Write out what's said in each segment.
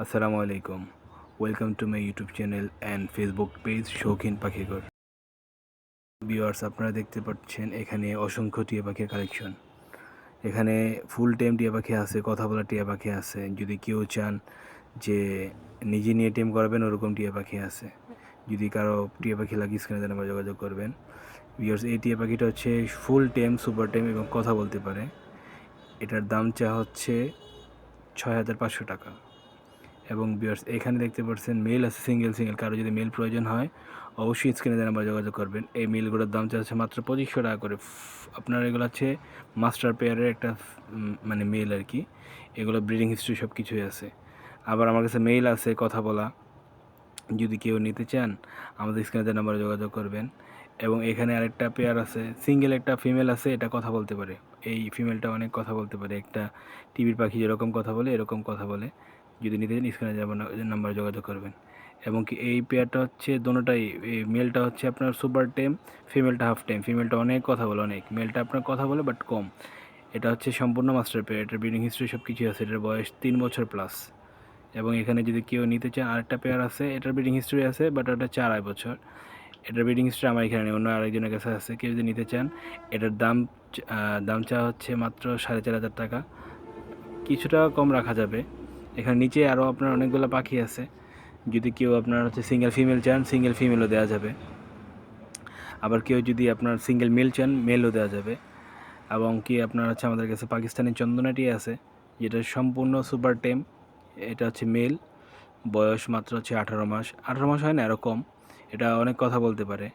আসসালামু আলাইকুম। Welcome to my YouTube channel and Facebook page শৌখিন পাখিঘর। ভিউয়ার্স, আপনারা দেখতে পাচ্ছেন এখানে অসংখ্য টিয়া পাখির কালেকশন। এখানে ফুল টাইম টিয়া পাখি আছে, কথা বলা টিয়া পাখি আছে। যদি কেউ চান যে নিজে নিয়ে টেম করবেন, ওরকম টিয়া পাখি আছে। যদি কারো টিয়া পাখি লাগে স্ক্রিনে দেন, আমরা যোগাযোগ করবেন। ভিউয়ার্স, এই টিয়া পাখিটা হচ্ছে ফুল টেম, সুপার টেম এবং কথা বলতে পারে। এটার দাম চা হচ্ছে 6,500 টাকা। এবং ভিউয়ার্স, এখানে দেখতে পাচ্ছেন মেল আছে, সিঙ্গেল কারো যদি মেল প্রয়োজন হয় অবশ্যই স্ক্রিনে দেন, আমরা যোগাযোগ করবেন। এই মেলগুলোর দাম চাচ্ছে মাত্র 2500 টাকা করে। আপনার এগুলো হচ্ছে মাস্টার পেয়ারের একটা মানে মেল আর কি। এগুলো ব্রিডিং হিস্ট্রি সব কিছুই আছে। আবার আমার কাছে মেল আছে, কথা বলা। যদি কেউ নিতে চান আমাদের স্ক্রিনে দেন, আমরা যোগাযোগ করবেন। এবং এখানে আরেকটা পেয়ার আছে, সিঙ্গেল একটা ফিমেল আছে, এটা কথা বলতে পারে। এই ফিমেলটা অনেক কথা বলতে পারে, একটা টিভির পাখি যেরকম কথা বলে এরকম কথা বলে। যদি নিতে চান স্ক্রিনে যাবেন, নাম্বার যোগাযোগ করবেন। এবং কি এই পেয়ারটা হচ্ছে দোনোটাই, এই মেলটা হচ্ছে আপনার সুপার টেম, ফিমেলটা হাফ টেম। ফিমেলটা অনেক কথা বলে, অনেক। মেলটা আপনার কথা বলে বাট কম। এটা হচ্ছে সম্পূর্ণ মাস্টার পেয়ার, এটার ব্রিডিং হিস্ট্রি সব কিছুই আছে। এটার বয়স 3 বছর প্লাস। এবং এখানে যদি কেউ নিতে চান আরেকটা পেয়ার আছে, এটার ব্রিডিং হিস্ট্রি আছে বাট ওটা 4 বছর। এটার ব্রিডিং হিস্ট্রি আমার এখানে নেই, অন্য আরেকজনের কাছে আছে। কেউ যদি নিতে চান এটার দাম চা হচ্ছে মাত্র 4,500 টাকা। কিছুটা কম রাখা যাবে। এখানে নিচে আরও আপনার অনেকগুলো পাখি আছে। যদি কেউ আপনার হচ্ছে সিঙ্গেল ফিমেল চান, সিঙ্গেল ফিমেলও দেওয়া যাবে। আবার কেউ যদি আপনার সিঙ্গেল মেল চান, মেলও দেওয়া যাবে। এবং কি আপনার হচ্ছে আমাদের কাছে পাকিস্তানি চন্দনাটি আছে, যেটা সম্পূর্ণ সুপার টেম। এটা হচ্ছে মেল, বয়স মাত্র হচ্ছে 18 মাস। 18 মাস হয় না, এরকম। এটা অনেক কথা বলতে পারে,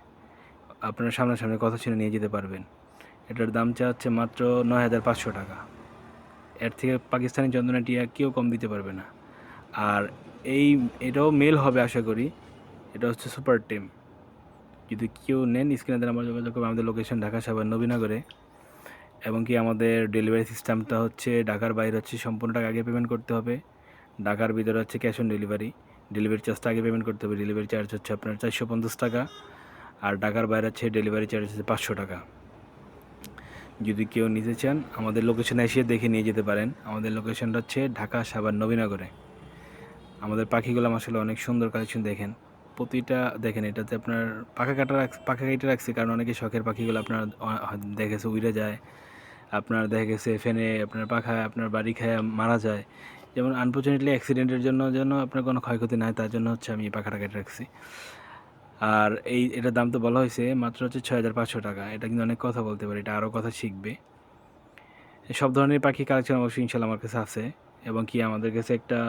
আপনার সামনাসামনি কথা শুনে নিয়ে যেতে পারবেন। এটার দাম চা হচ্ছে মাত্র 9,500 টাকা। এর থেকে পাকিস্তানি চন্দনা টিয়া কেউ কম দিতে পারবে না। আর এটাও মেল হবে আশা করি। এটা হচ্ছে সুপার টেম। যদি কেউ নেন স্ক্রিনে দেন, আমরা যোগাযোগ করবো। আমাদের লোকেশন ঢাকা সাভার নবীনগরে। এবং কি আমাদের ডেলিভারি সিস্টেমটা হচ্ছে ঢাকার বাইরে হচ্ছে সম্পূর্ণ টাকা আগে পেমেন্ট করতে হবে। ঢাকার ভিতরে হচ্ছে ক্যাশ অন ডেলিভারি। ডেলিভারি চার্জটা আগে পেমেন্ট করতে হবে। ডেলিভারি চার্জ হচ্ছে আপনার 450 টাকা। আর ঢাকার বাইরে হচ্ছে ডেলিভারি চার্জ হচ্ছে 500 টাকা। যদি কেউ নিতে চান আমাদের লোকেশনে এসে দেখে নিয়ে যেতে পারেন। আমাদের লোকেশনটা হচ্ছে ঢাকা সাভার নবীনগরে। আমাদের পাখিগুলো আসলে অনেক সুন্দর কালেকশন। দেখেন প্রতিটা, দেখেন এটাতে আপনার পাখা কেটে রাখছি, কারণ অনেকে শখের পাখিগুলো আপনার দেখেছে উড়ে যায়, আপনার দেখা গেছে ফেনে আপনার পাখা আপনার বাড়ি খায় মারা যায়। যেমন আনফর্চুনেটলি অ্যাক্সিডেন্টের জন্য যেন আপনার কোনো ক্ষয়ক্ষতি না হয়, তার জন্য হচ্ছে আমি এই পাখাটা কেটে রাখছি। আর এটার দাম তো বলা হয়েছে মাত্র হচ্ছে 6,500 টাকা। এটা কিন্তু অনেক কথা বলতে পারে, এটা আরও কথা শিখবে। সব ধরনের পাখি কালেকশন অবশ্যই ইনশাল্লাহ আমার কাছে আছে। এবং কি আমাদের কাছে একটা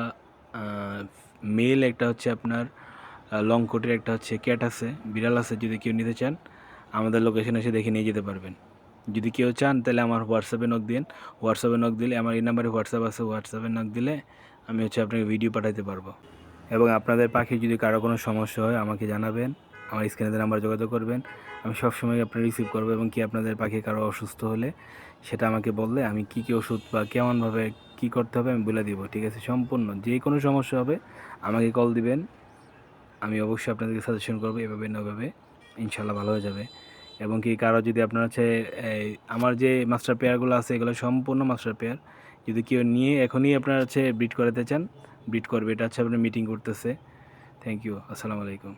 মেল, একটা হচ্ছে আপনার লং কোটের, একটা হচ্ছে ক্যাট আছে, বিড়াল আছে। যদি কেউ নিতে চান আমাদের লোকেশন এসে দেখে নিয়ে যেতে পারবেন। যদি কেউ চান তাহলে আমার হোয়াটসঅ্যাপে নক দিন। হোয়াটসঅ্যাপে নক দিলে, আমার এই নাম্বারে হোয়াটসঅ্যাপ আছে, হোয়াটসঅ্যাপে নক দিলে আমি হচ্ছে আপনাকে ভিডিও পাঠাতে পারবো। এবং আপনাদের পাখি যদি কারো কোনো সমস্যা হয় আমাকে জানাবেন, আমার স্ক্রিনে নাম্বার যোগাযোগ করবেন। আমি সবসময় আপনার রিসিভ করবো। এবং কি আপনাদের পাখি কারো অসুস্থ হলে সেটা আমাকে বললে আমি কী কী ওষুধ বা কেমনভাবে কী করতে হবে আমি বলে দিব। ঠিক আছে, সম্পূর্ণ যে কোনো সমস্যা হবে আমাকে কল দিবেন, আমি অবশ্যই আপনাদেরকে সাজেশন করবো এভাবে না ওভাবে, ইনশাল্লাহ ভালো হয়ে যাবে। এবং কি কারো যদি আপনার হচ্ছে আমার যে মাস্টার পেয়ারগুলো আছে এগুলো সম্পূর্ণ মাস্টার পেয়ার। যদি কেউ নিয়ে এখনই আপনার হচ্ছে ব্রিড করাতে চান ব্রিড করবে। এটা হচ্ছে আপনার মিটিং করতেছে। থ্যাংক ইউ, আসসালামু আলাইকুম।